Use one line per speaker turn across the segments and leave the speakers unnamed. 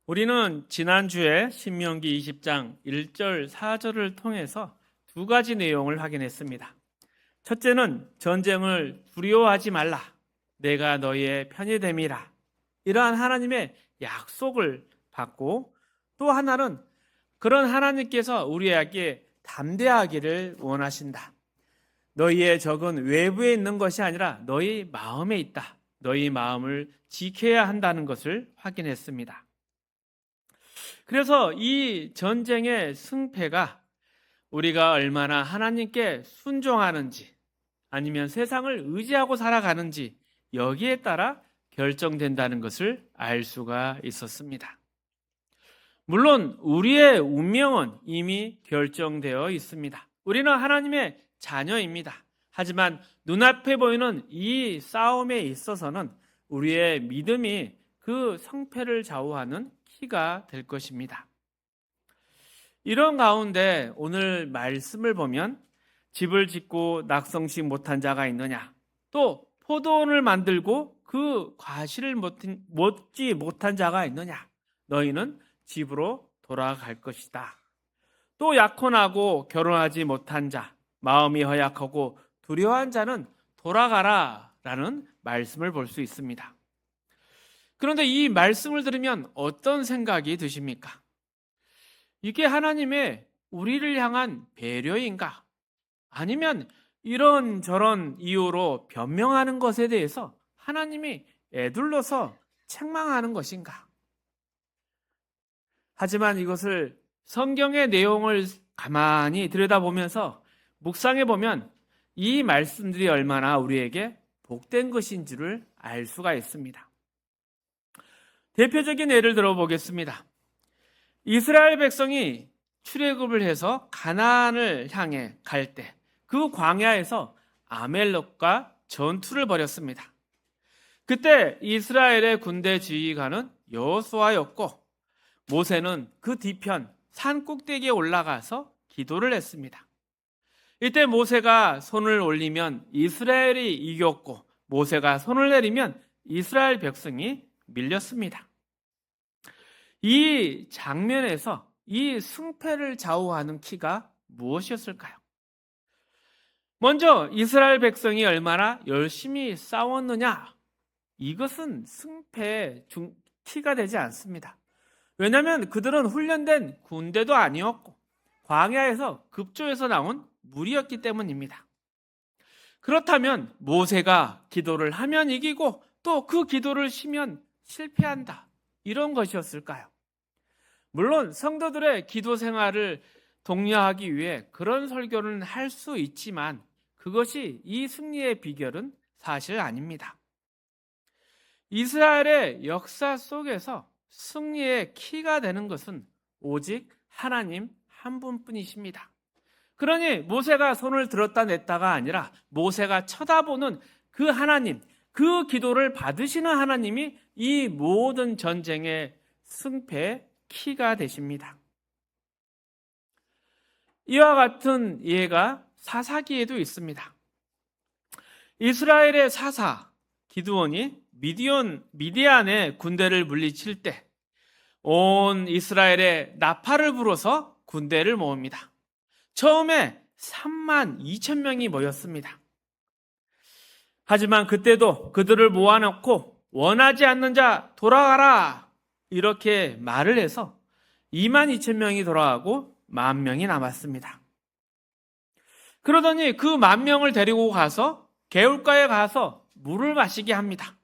우리는 지난주에 신명기 20장 1절 4절을 통해서 두 가지 내용을 확인했습니다. 첫째는 전쟁을 두려워하지 말라. 내가 너희의 편이 됨이라. 이러한 하나님의 약속을 받고, 또 하나는 그런 하나님께서 우리에게 담대하기를 원하신다. 너희의 적은 외부에 있는 것이 아니라 너희 마음에 있다. 너희 마음을 지켜야 한다는 것을 확인했습니다. 그래서 이 전쟁의 승패가 우리가 얼마나 하나님께 순종하는지, 아니면 세상을 의지하고 살아가는지, 여기에 따라 결정된다는 것을 알 수가 있었습니다. 물론 우리의 운명은 이미 결정되어 있습니다. 우리는 하나님의 자녀입니다. 하지만 눈앞에 보이는 이 싸움에 있어서는 우리의 믿음이 그 성패를 좌우하는 키가 될 것입니다. 이런 가운데 오늘 말씀을 보면 집을 짓고 낙성치 못한 자가 있느냐, 또 포도원을 만들고 그 과실을 먹지 못한 자가 있느냐, 너희는 집으로 돌아갈 것이다. 또 약혼하고 결혼하지 못한 자, 마음이 허약하고 두려워한 자는 돌아가라 라는 말씀을 볼 수 있습니다. 그런데 이 말씀을 들으면 어떤 생각이 드십니까? 이게 하나님의 우리를 향한 배려인가? 아니면 이런저런 이유로 변명하는 것에 대해서 하나님이 에둘러서 책망하는 것인가? 하지만 이것을 성경의 내용을 가만히 들여다보면서 묵상해 보면 이 말씀들이 얼마나 우리에게 복된 것인지를 알 수가 있습니다. 대표적인 예를 들어보겠습니다. 이스라엘 백성이 출애굽을 해서 가나안을 향해 갈 때 그 광야에서 아멜렉과 전투를 벌였습니다. 그때 이스라엘의 군대 지휘관은 여호수아였고, 모세는 그 뒤편 산 꼭대기에 올라가서 기도를 했습니다. 이때 모세가 손을 올리면 이스라엘이 이겼고, 모세가 손을 내리면 이스라엘 백성이 밀렸습니다. 이 장면에서 이 승패를 좌우하는 키가 무엇이었을까요? 먼저 이스라엘 백성이 얼마나 열심히 싸웠느냐, 이것은 승패의 키가 되지 않습니다. 왜냐하면 그들은 훈련된 군대도 아니었고 광야에서 급조해서 나온 무리였기 때문입니다. 그렇다면 모세가 기도를 하면 이기고 또 그 기도를 쉬면 실패한다, 이런 것이었을까요? 물론 성도들의 기도 생활을 독려하기 위해 그런 설교는 할 수 있지만 그것이 이 승리의 비결은 사실 아닙니다. 이스라엘의 역사 속에서 승리의 키가 되는 것은 오직 하나님 한 분뿐이십니다. 그러니 모세가 손을 들었다 냈다가 아니라 모세가 쳐다보는 그 하나님, 그 기도를 받으시는 하나님이 이 모든 전쟁의 승패의 키가 되십니다. 이와 같은 예가 사사기에도 있습니다. 이스라엘의 사사 기드온이 미디안의 군대를 물리칠 때 온 이스라엘의 나팔을 불어서 군대를 모읍니다. 처음에 3만 2천 명이 모였습니다. 하지만 그때도 그들을 모아놓고 원하지 않는 자 돌아가라, 이렇게 말을 해서 2만 2천 명이 돌아가고 10,000명이 남았습니다. 그러더니 그 10,000명을 데리고 가서 개울가에 가서 물을 마시게 합니다.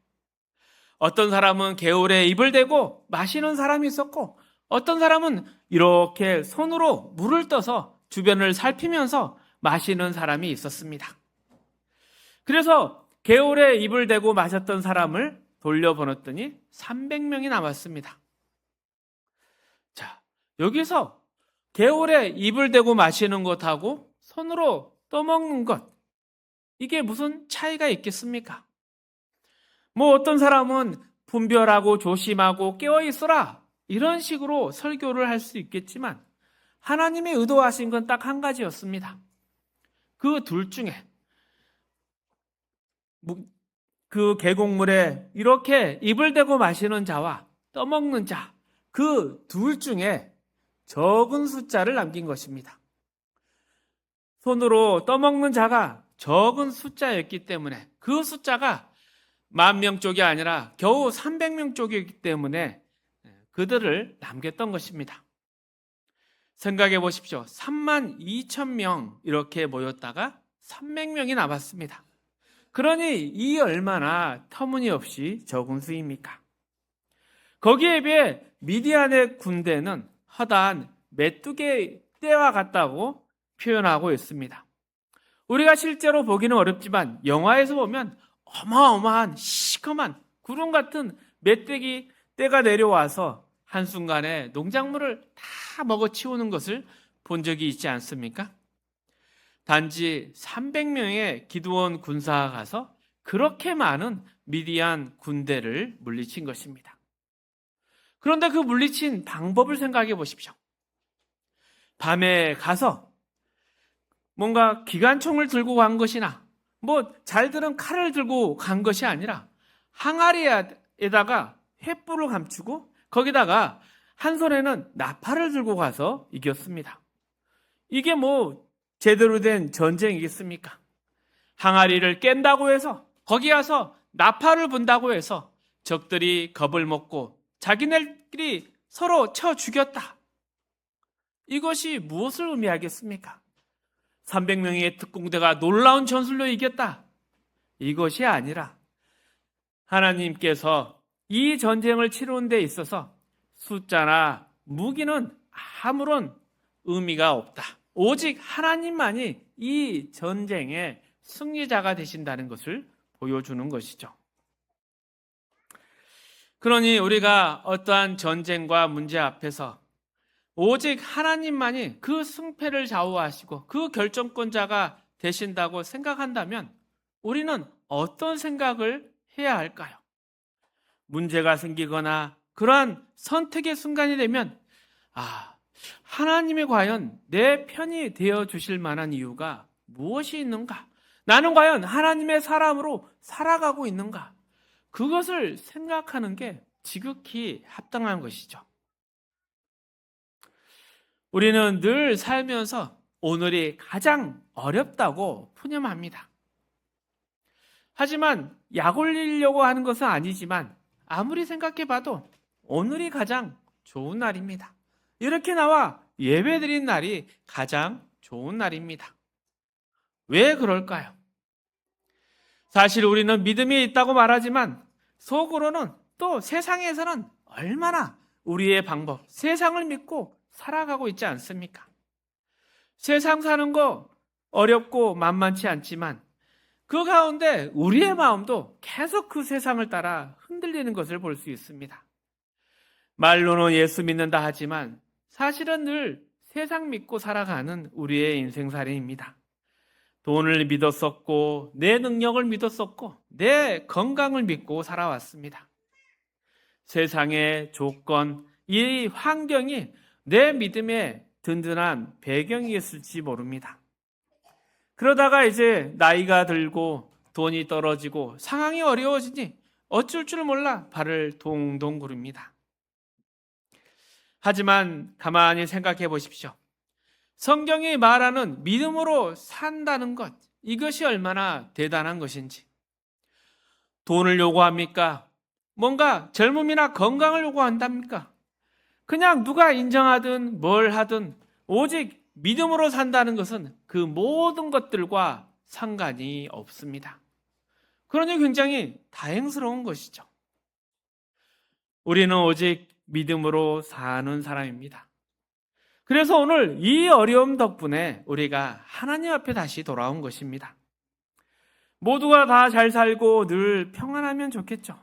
어떤 사람은 개울에 입을 대고 마시는 사람이 있었고, 어떤 사람은 이렇게 손으로 물을 떠서 주변을 살피면서 마시는 사람이 있었습니다. 그래서 개울에 입을 대고 마셨던 사람을 돌려보냈더니 300명이 남았습니다. 자, 여기서 개울에 입을 대고 마시는 것하고 손으로 떠먹는 것, 이게 무슨 차이가 있겠습니까? 어떤 사람은 분별하고 조심하고 깨어있어라, 이런 식으로 설교를 할 수 있겠지만 하나님이 의도하신 건 딱 한 가지였습니다. 그 둘 중에 그 계곡물에 이렇게 입을 대고 마시는 자와 떠먹는 자, 그 둘 중에 적은 숫자를 남긴 것입니다. 손으로 떠먹는 자가 적은 숫자였기 때문에 그 숫자가 10,000명 쪽이 아니라 겨우 300명 쪽이기 때문에 그들을 남겼던 것입니다. 생각해 보십시오. 32,000명 이렇게 모였다가 300명이 남았습니다. 그러니 이 얼마나 터무니없이 적은 수입니까? 거기에 비해 미디안의 군대는 허다한 메뚜기 떼와 같다고 표현하고 있습니다. 우리가 실제로 보기는 어렵지만 영화에서 보면 어마어마한 시커먼 구름 같은 메뚜기 떼가 내려와서 한순간에 농작물을 다 먹어치우는 것을 본 적이 있지 않습니까? 단지 300명의 기드온 군사가 가서 그렇게 많은 미디안 군대를 물리친 것입니다. 그런데 그 물리친 방법을 생각해 보십시오. 밤에 가서 뭔가 기관총을 들고 간 것이나 잘 들은 칼을 들고 간 것이 아니라 항아리에다가 횃불을 감추고 거기다가 한 손에는 나팔을 들고 가서 이겼습니다. 이게 제대로 된 전쟁이겠습니까? 항아리를 깬다고 해서 거기 가서 나팔을 분다고 해서 적들이 겁을 먹고 자기네끼리 서로 쳐 죽였다. 이것이 무엇을 의미하겠습니까? 300명의 특공대가 놀라운 전술로 이겼다. 이것이 아니라 하나님께서 이 전쟁을 치르는 데 있어서 숫자나 무기는 아무런 의미가 없다. 오직 하나님만이 이 전쟁의 승리자가 되신다는 것을 보여주는 것이죠. 그러니 우리가 어떠한 전쟁과 문제 앞에서 오직 하나님만이 그 승패를 좌우하시고 그 결정권자가 되신다고 생각한다면 우리는 어떤 생각을 해야 할까요? 문제가 생기거나 그러한 선택의 순간이 되면 하나님이 과연 내 편이 되어 주실 만한 이유가 무엇이 있는가? 나는 과연 하나님의 사람으로 살아가고 있는가? 그것을 생각하는 게 지극히 합당한 것이죠. 우리는 늘 살면서 오늘이 가장 어렵다고 푸념합니다. 하지만 약 올리려고 하는 것은 아니지만 아무리 생각해봐도 오늘이 가장 좋은 날입니다. 이렇게 나와 예배드린 날이 가장 좋은 날입니다. 왜 그럴까요? 사실 우리는 믿음이 있다고 말하지만 속으로는 또 세상에서는 얼마나 우리의 방법, 세상을 믿고 살아가고 있지 않습니까? 세상 사는 거 어렵고 만만치 않지만 그 가운데 우리의 마음도 계속 그 세상을 따라 흔들리는 것을 볼 수 있습니다. 말로는 예수 믿는다 하지만 사실은 늘 세상 믿고 살아가는 우리의 인생살이입니다. 돈을 믿었었고 내 능력을 믿었었고 내 건강을 믿고 살아왔습니다. 세상의 조건, 이 환경이 내 믿음의 든든한 배경이었을지 모릅니다. 그러다가 이제 나이가 들고 돈이 떨어지고 상황이 어려워지니 어쩔 줄 몰라 발을 동동 구릅니다. 하지만 가만히 생각해 보십시오. 성경이 말하는 믿음으로 산다는 것, 이것이 얼마나 대단한 것인지. 돈을 요구합니까? 뭔가 젊음이나 건강을 요구한답니까? 그냥 누가 인정하든 뭘 하든 오직 믿음으로 산다는 것은 그 모든 것들과 상관이 없습니다. 그러니 굉장히 다행스러운 것이죠. 우리는 오직 믿음으로 사는 사람입니다. 그래서 오늘 이 어려움 덕분에 우리가 하나님 앞에 다시 돌아온 것입니다. 모두가 다 잘 살고 늘 평안하면 좋겠죠.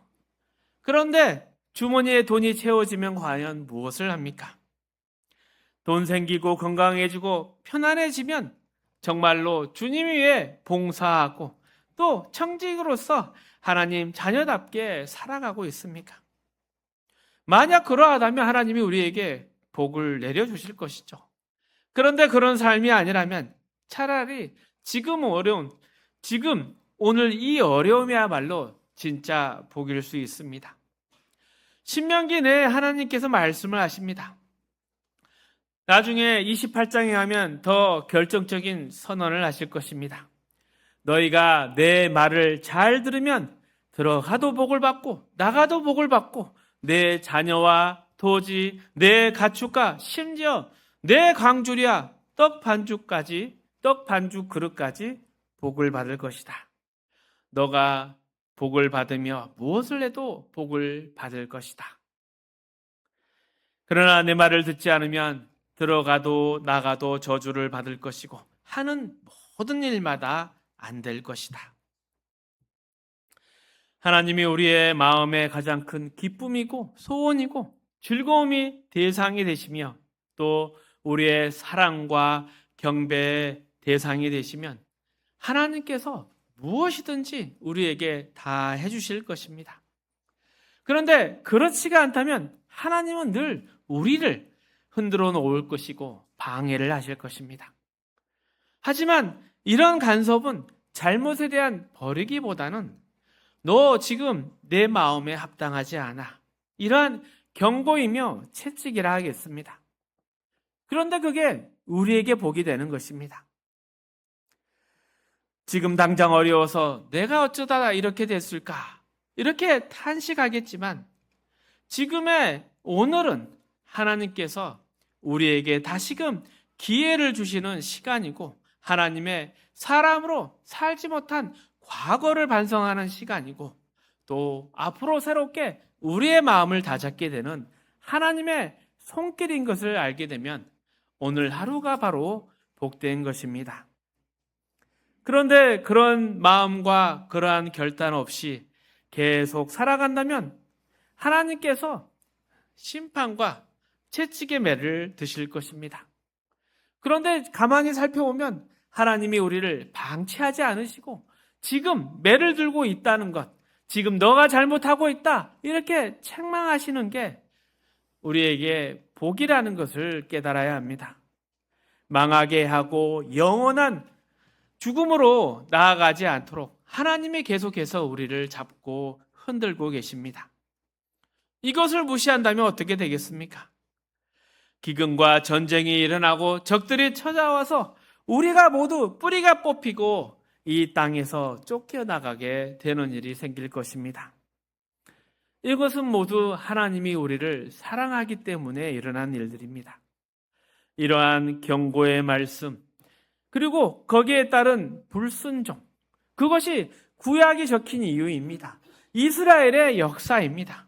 그런데 주머니에 돈이 채워지면 과연 무엇을 합니까? 돈 생기고 건강해지고 편안해지면 정말로 주님 위에 봉사하고 또 청직으로서 하나님 자녀답게 살아가고 있습니까? 만약 그러하다면 하나님이 우리에게 복을 내려주실 것이죠. 그런데 그런 삶이 아니라면 차라리 지금 오늘 이 어려움이야말로 진짜 복일 수 있습니다. 신명기 내에 하나님께서 말씀을 하십니다. 나중에 28장에 가면 더 결정적인 선언을 하실 것입니다. 너희가 내 말을 잘 들으면 들어가도 복을 받고 나가도 복을 받고 내 자녀와 토지, 내 가축과 심지어 내 광주리와 떡 반죽 그릇까지 복을 받을 것이다. 너가 복을 받으며 무엇을 해도 복을 받을 것이다. 그러나 내 말을 듣지 않으면 들어가도 나가도 저주를 받을 것이고 하는 모든 일마다 안 될 것이다. 하나님이 우리의 마음의 가장 큰 기쁨이고 소원이고 즐거움이 대상이 되시며 또 우리의 사랑과 경배의 대상이 되시면 하나님께서 무엇이든지 우리에게 다 해주실 것입니다. 그런데 그렇지가 않다면 하나님은 늘 우리를 흔들어 놓을 것이고 방해를 하실 것입니다. 하지만 이런 간섭은 잘못에 대한 버리기보다는 너 지금 내 마음에 합당하지 않아. 이러한 경고이며 채찍이라 하겠습니다. 그런데 그게 우리에게 복이 되는 것입니다. 지금 당장 어려워서 내가 어쩌다 이렇게 됐을까? 이렇게 탄식하겠지만 지금의 오늘은 하나님께서 우리에게 다시금 기회를 주시는 시간이고 하나님의 사람으로 살지 못한 과거를 반성하는 시간이고 또 앞으로 새롭게 우리의 마음을 다잡게 되는 하나님의 손길인 것을 알게 되면 오늘 하루가 바로 복된 것입니다. 그런데 그런 마음과 그러한 결단 없이 계속 살아간다면 하나님께서 심판과 채찍의 매를 드실 것입니다. 그런데 가만히 살펴보면 하나님이 우리를 방치하지 않으시고 지금 매를 들고 있다는 것, 지금 너가 잘못하고 있다 이렇게 책망하시는 게 우리에게 복이라는 것을 깨달아야 합니다. 망하게 하고 영원한 죽음으로 나아가지 않도록 하나님이 계속해서 우리를 잡고 흔들고 계십니다. 이것을 무시한다면 어떻게 되겠습니까? 기근과 전쟁이 일어나고 적들이 찾아와서 우리가 모두 뿌리가 뽑히고 이 땅에서 쫓겨나가게 되는 일이 생길 것입니다. 이것은 모두 하나님이 우리를 사랑하기 때문에 일어난 일들입니다. 이러한 경고의 말씀, 그리고 거기에 따른 불순종, 그것이 구약이 적힌 이유입니다. 이스라엘의 역사입니다.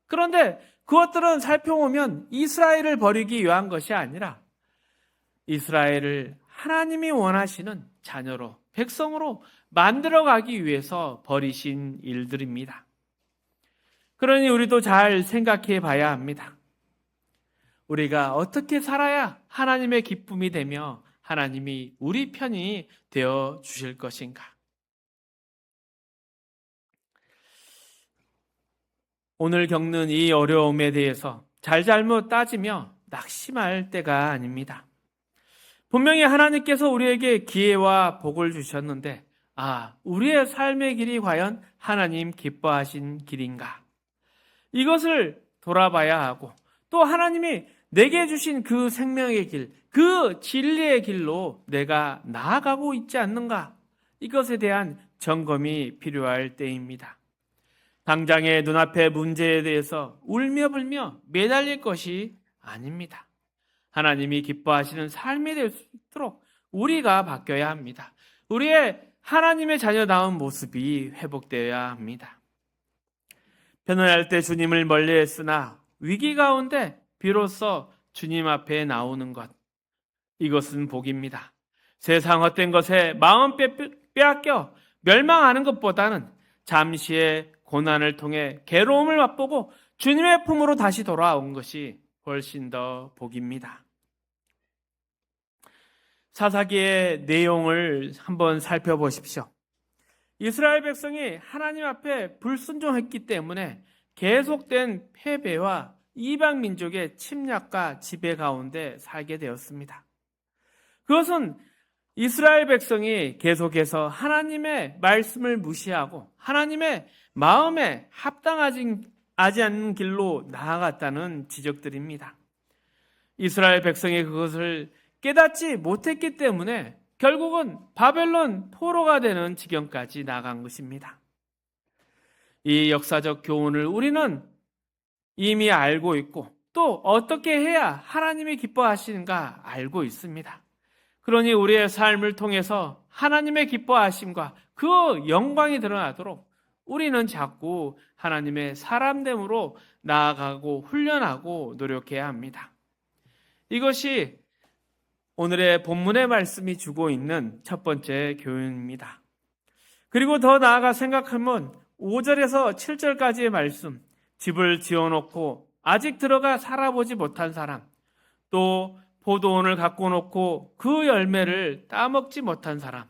그런데 그것들은 살펴보면 이스라엘을 버리기 위한 것이 아니라 이스라엘을 하나님이 원하시는 자녀로, 백성으로 만들어가기 위해서 버리신 일들입니다. 그러니 우리도 잘 생각해 봐야 합니다. 우리가 어떻게 살아야 하나님의 기쁨이 되며 하나님이 우리 편이 되어 주실 것인가? 오늘 겪는 이 어려움에 대해서 잘잘못 따지며 낙심할 때가 아닙니다. 분명히 하나님께서 우리에게 기회와 복을 주셨는데 우리의 삶의 길이 과연 하나님 기뻐하신 길인가? 이것을 돌아봐야 하고 또 하나님이 내게 주신 그 생명의 길, 그 진리의 길로 내가 나아가고 있지 않는가? 이것에 대한 점검이 필요할 때입니다. 당장의 눈앞의 문제에 대해서 울며 불며 매달릴 것이 아닙니다. 하나님이 기뻐하시는 삶이 될 수 있도록 우리가 바뀌어야 합니다. 우리의 하나님의 자녀다운 모습이 회복되어야 합니다. 편안할 때 주님을 멀리했으나 위기 가운데 비로소 주님 앞에 나오는 것, 이것은 복입니다. 세상 헛된 것에 마음 빼앗겨 멸망하는 것보다는 잠시의 고난을 통해 괴로움을 맛보고 주님의 품으로 다시 돌아온 것이 훨씬 더 복입니다. 사사기의 내용을 한번 살펴보십시오. 이스라엘 백성이 하나님 앞에 불순종했기 때문에 계속된 패배와 이방 민족의 침략과 지배 가운데 살게 되었습니다. 그것은 이스라엘 백성이 계속해서 하나님의 말씀을 무시하고 하나님의 마음에 합당하지 않는 길로 나아갔다는 지적들입니다. 이스라엘 백성이 그것을 깨닫지 못했기 때문에 결국은 바벨론 포로가 되는 지경까지 나간 것입니다. 이 역사적 교훈을 우리는 이미 알고 있고 또 어떻게 해야 하나님이 기뻐하시는가 알고 있습니다. 그러니 우리의 삶을 통해서 하나님의 기뻐하심과 그 영광이 드러나도록 우리는 자꾸 하나님의 사람됨으로 나아가고 훈련하고 노력해야 합니다. 이것이 오늘의 본문의 말씀이 주고 있는 첫 번째 교훈입니다. 그리고 더 나아가 생각하면 5절에서 7절까지의 말씀, 집을 지어놓고 아직 들어가 살아보지 못한 사람, 또 포도원을 갖고 놓고 그 열매를 따먹지 못한 사람,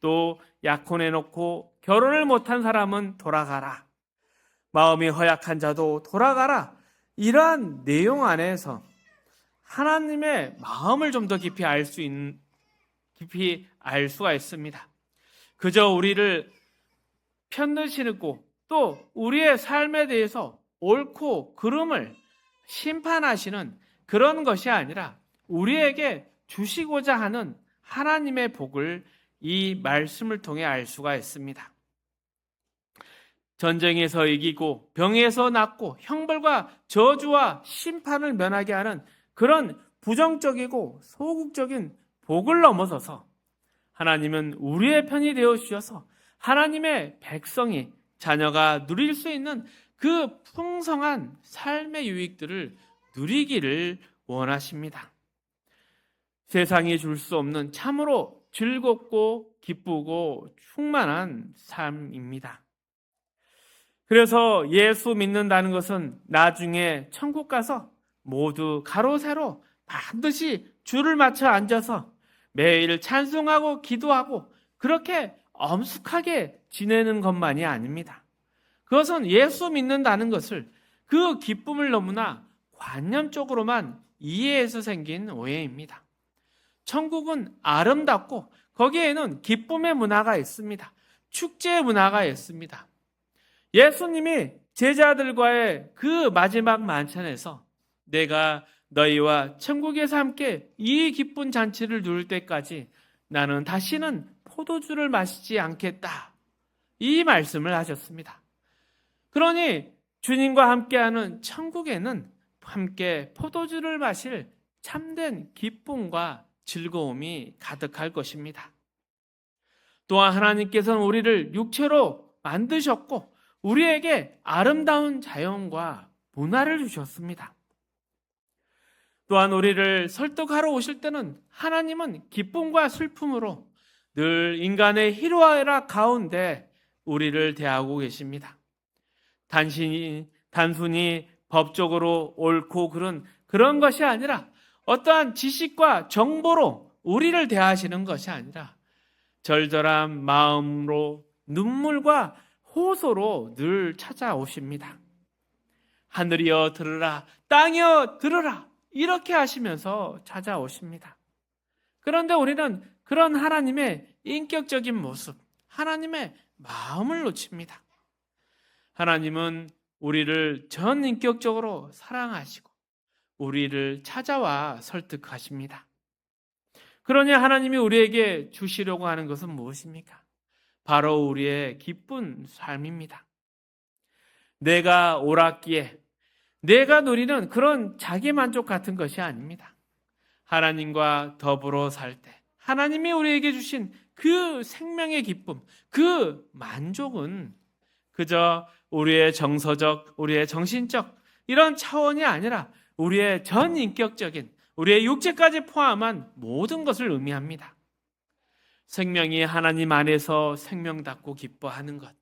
또 약혼해놓고 결혼을 못한 사람은 돌아가라. 마음이 허약한 자도 돌아가라. 이러한 내용 안에서 하나님의 마음을 좀 더 깊이 알 수가 있습니다. 그저 우리를 편드시고 또 우리의 삶에 대해서 옳고 그름을 심판하시는 그런 것이 아니라 우리에게 주시고자 하는 하나님의 복을 이 말씀을 통해 알 수가 있습니다. 전쟁에서 이기고 병에서 낫고 형벌과 저주와 심판을 면하게 하는 그런 부정적이고 소극적인 복을 넘어서서 하나님은 우리의 편이 되어 주셔서 하나님의 백성이 자녀가 누릴 수 있는 그 풍성한 삶의 유익들을 누리기를 원하십니다. 세상이 줄 수 없는 참으로 즐겁고 기쁘고 충만한 삶입니다. 그래서 예수 믿는다는 것은 나중에 천국 가서 모두 가로 세로 반드시 줄을 맞춰 앉아서 매일 찬송하고 기도하고 그렇게 엄숙하게 지내는 것만이 아닙니다. 그것은 예수 믿는다는 것을 그 기쁨을 너무나 관념적으로만 이해해서 생긴 오해입니다. 천국은 아름답고 거기에는 기쁨의 문화가 있습니다. 축제의 문화가 있습니다. 예수님이 제자들과의 그 마지막 만찬에서 내가 너희와 천국에서 함께 이 기쁜 잔치를 누릴 때까지 나는 다시는 포도주를 마시지 않겠다. 이 말씀을 하셨습니다. 그러니 주님과 함께하는 천국에는 함께 포도주를 마실 참된 기쁨과 즐거움이 가득할 것입니다. 또한 하나님께서는 우리를 육체로 만드셨고 우리에게 아름다운 자연과 문화를 주셨습니다. 또한 우리를 설득하러 오실 때는 하나님은 기쁨과 슬픔으로 늘 인간의 희로애락 가운데 우리를 대하고 계십니다. 단순히 법적으로 옳고 그런 것이 아니라 어떠한 지식과 정보로 우리를 대하시는 것이 아니라 절절한 마음으로 눈물과 호소로 늘 찾아오십니다. 하늘이여 들으라, 땅이여 들으라, 이렇게 하시면서 찾아오십니다. 그런데 우리는 그런 하나님의 인격적인 모습, 하나님의 마음을 놓칩니다. 하나님은 우리를 전인격적으로 사랑하시고 우리를 찾아와 설득하십니다. 그러니 하나님이 우리에게 주시려고 하는 것은 무엇입니까? 바로 우리의 기쁜 삶입니다. 내가 옳았기에 내가 누리는 그런 자기만족 같은 것이 아닙니다. 하나님과 더불어 살 때 하나님이 우리에게 주신 그 생명의 기쁨, 그 만족은 그저 우리의 정서적, 우리의 정신적 이런 차원이 아니라 우리의 전인격적인, 우리의 육체까지 포함한 모든 것을 의미합니다. 생명이 하나님 안에서 생명답고 기뻐하는 것,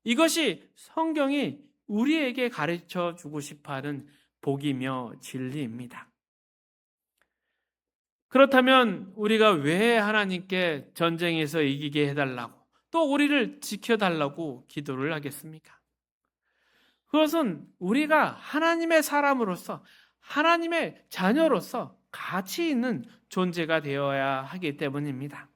이것이 성경이 우리에게 가르쳐 주고 싶어하는 복이며 진리입니다. 그렇다면 우리가 왜 하나님께 전쟁에서 이기게 해달라고 또 우리를 지켜달라고 기도를 하겠습니까? 그것은 우리가 하나님의 사람으로서 하나님의 자녀로서 가치 있는 존재가 되어야 하기 때문입니다.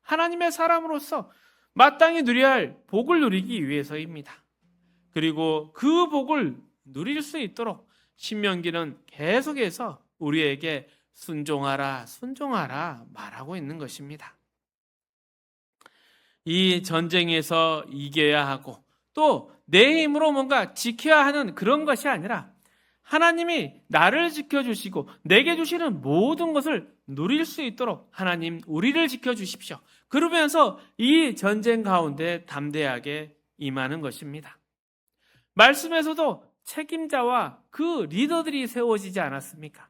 하나님의 사람으로서 마땅히 누려야 할 복을 누리기 위해서입니다. 그리고 그 복을 누릴 수 있도록 신명기는 계속해서 우리에게 순종하라, 순종하라 말하고 있는 것입니다. 이 전쟁에서 이겨야 하고 또 내 힘으로 뭔가 지켜야 하는 그런 것이 아니라 하나님이 나를 지켜주시고 내게 주시는 모든 것을 누릴 수 있도록 하나님 우리를 지켜주십시오. 그러면서 이 전쟁 가운데 담대하게 임하는 것입니다. 말씀에서도 책임자와 그 리더들이 세워지지 않았습니까?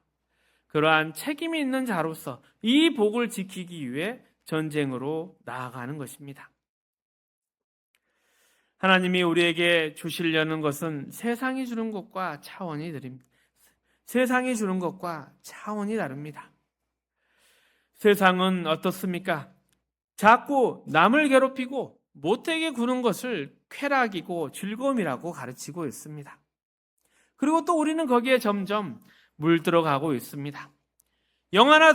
그러한 책임이 있는 자로서 이 복을 지키기 위해 전쟁으로 나아가는 것입니다. 하나님이 우리에게 주시려는 것은 세상이 주는 것과 차원이 다릅니다. 세상이 주는 것과 차원이 다릅니다. 세상은 어떻습니까? 자꾸 남을 괴롭히고 못되게 구는 것을 쾌락이고 즐거움이라고 가르치고 있습니다. 그리고 또 우리는 거기에 점점 물들어가고 있습니다. 영화나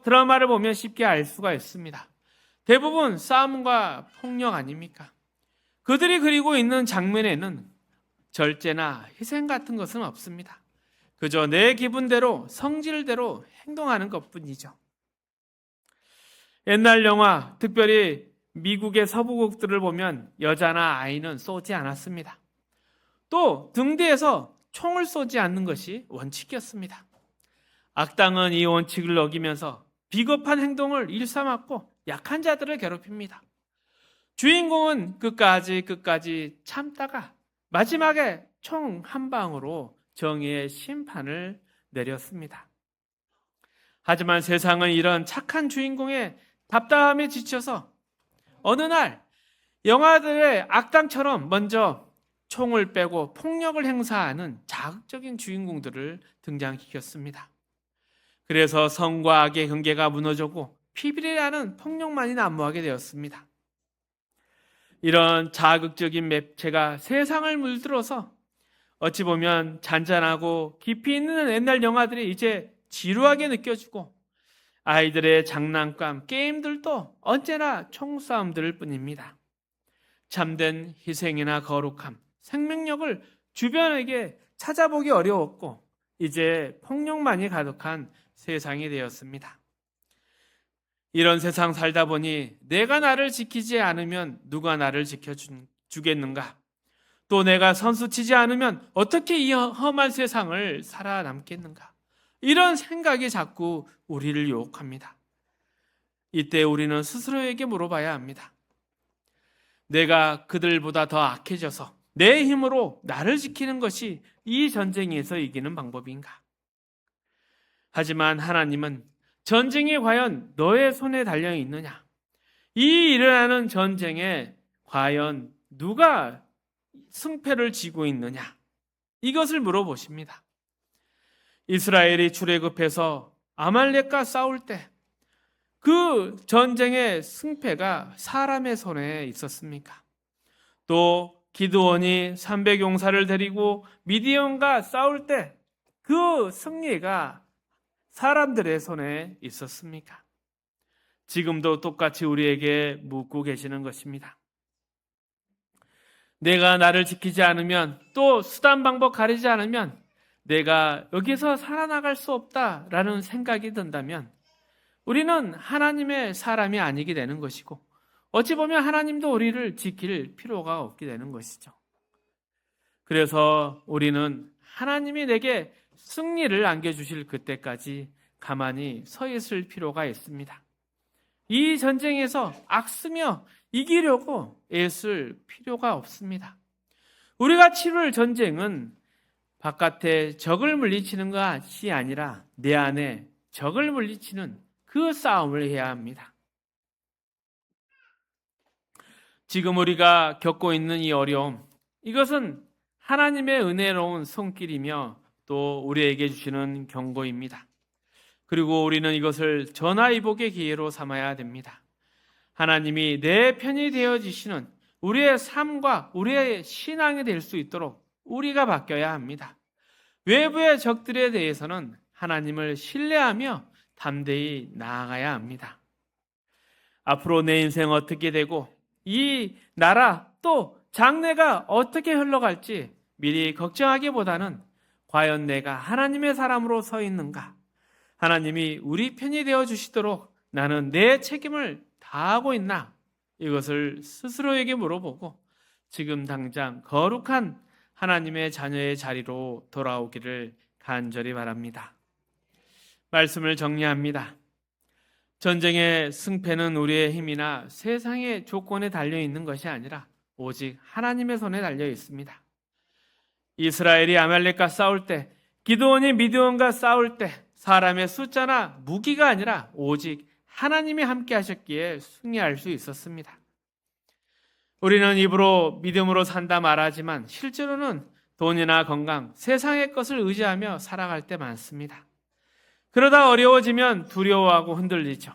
드라마를 보면 쉽게 알 수가 있습니다. 대부분 싸움과 폭력 아닙니까? 그들이 그리고 있는 장면에는 절제나 희생 같은 것은 없습니다. 그저 내 기분대로 성질대로 행동하는 것뿐이죠. 옛날 영화, 특별히 미국의 서부극들을 보면 여자나 아이는 쏘지 않았습니다. 또 등 뒤에서 총을 쏘지 않는 것이 원칙이었습니다. 악당은 이 원칙을 어기면서 비겁한 행동을 일삼았고 약한 자들을 괴롭힙니다. 주인공은 끝까지 참다가 마지막에 총 한 방으로 정의의 심판을 내렸습니다. 하지만 세상은 이런 착한 주인공의 답답함에 지쳐서 어느 날 영화들의 악당처럼 먼저 총을 빼고 폭력을 행사하는 자극적인 주인공들을 등장시켰습니다. 그래서 성과 악의 경계가 무너졌고 피비리라는 폭력만이 난무하게 되었습니다. 이런 자극적인 매체가 세상을 물들어서 어찌 보면 잔잔하고 깊이 있는 옛날 영화들이 이제 지루하게 느껴지고 아이들의 장난감, 게임들도 언제나 총싸움들일 뿐입니다. 참된 희생이나 거룩함, 생명력을 주변에게 찾아보기 어려웠고 이제 폭력만이 가득한 세상이 되었습니다. 이런 세상 살다 보니 내가 나를 지키지 않으면 누가 나를 지켜주겠는가? 또 내가 선수치지 않으면 어떻게 이 험한 세상을 살아남겠는가? 이런 생각이 자꾸 우리를 유혹합니다. 이때 우리는 스스로에게 물어봐야 합니다. 내가 그들보다 더 악해져서 내 힘으로 나를 지키는 것이 이 전쟁에서 이기는 방법인가? 하지만 하나님은 전쟁이 과연 너의 손에 달려 있느냐? 이 일어나는 전쟁에 과연 누가 승패를 지고 있느냐? 이것을 물어보십니다. 이스라엘이 출애굽해서 아말렉과 싸울 때 그 전쟁의 승패가 사람의 손에 있었습니까? 또 기드온이 300용사를 데리고 미디안과 싸울 때 그 승리가 사람들의 손에 있었습니까? 지금도 똑같이 우리에게 묻고 계시는 것입니다. 내가 나를 지키지 않으면 또 수단 방법 가리지 않으면 내가 여기서 살아나갈 수 없다라는 생각이 든다면 우리는 하나님의 사람이 아니게 되는 것이고 어찌 보면 하나님도 우리를 지킬 필요가 없게 되는 것이죠. 그래서 우리는 하나님이 내게 승리를 안겨주실 그때까지 가만히 서 있을 필요가 있습니다. 이 전쟁에서 악쓰며 이기려고 애쓸 필요가 없습니다. 우리가 치룰 전쟁은 바깥에 적을 물리치는 것이 아니라 내 안에 적을 물리치는 그 싸움을 해야 합니다. 지금 우리가 겪고 있는 이 어려움, 이것은 하나님의 은혜로운 손길이며 또 우리에게 주시는 경고입니다. 그리고 우리는 이것을 전화위복의 기회로 삼아야 됩니다. 하나님이 내 편이 되어지시는 우리의 삶과 우리의 신앙이 될 수 있도록 우리가 바뀌어야 합니다. 외부의 적들에 대해서는 하나님을 신뢰하며 담대히 나아가야 합니다. 앞으로 내 인생 어떻게 되고 이 나라 또 장래가 어떻게 흘러갈지 미리 걱정하기보다는 과연 내가 하나님의 사람으로 서 있는가? 하나님이 우리 편이 되어 주시도록 나는 내 책임을 다하고 있나? 이것을 스스로에게 물어보고 지금 당장 거룩한 하나님의 자녀의 자리로 돌아오기를 간절히 바랍니다. 말씀을 정리합니다. 전쟁의 승패는 우리의 힘이나 세상의 조건에 달려 있는 것이 아니라 오직 하나님의 손에 달려 있습니다. 이스라엘이 아말렉과 싸울 때, 기드온이 미드온과 싸울 때 사람의 숫자나 무기가 아니라 오직 하나님이 함께 하셨기에 승리할 수 있었습니다. 우리는 입으로 믿음으로 산다 말하지만 실제로는 돈이나 건강, 세상의 것을 의지하며 살아갈 때 많습니다. 그러다 어려워지면 두려워하고 흔들리죠.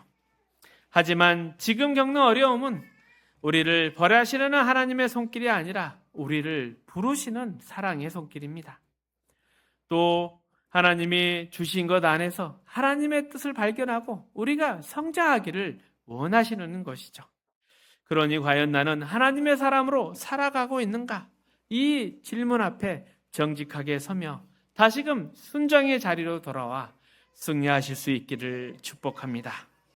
하지만 지금 겪는 어려움은 우리를 벌하시려는 하나님의 손길이 아니라 우리를 부르시는 사랑의 손길입니다. 또 하나님이 주신 것 안에서 하나님의 뜻을 발견하고 우리가 성장하기를 원하시는 것이죠. 그러니 과연 나는 하나님의 사람으로 살아가고 있는가? 이 질문 앞에 정직하게 서며 다시금 순종의 자리로 돌아와 승리하실 수 있기를 축복합니다.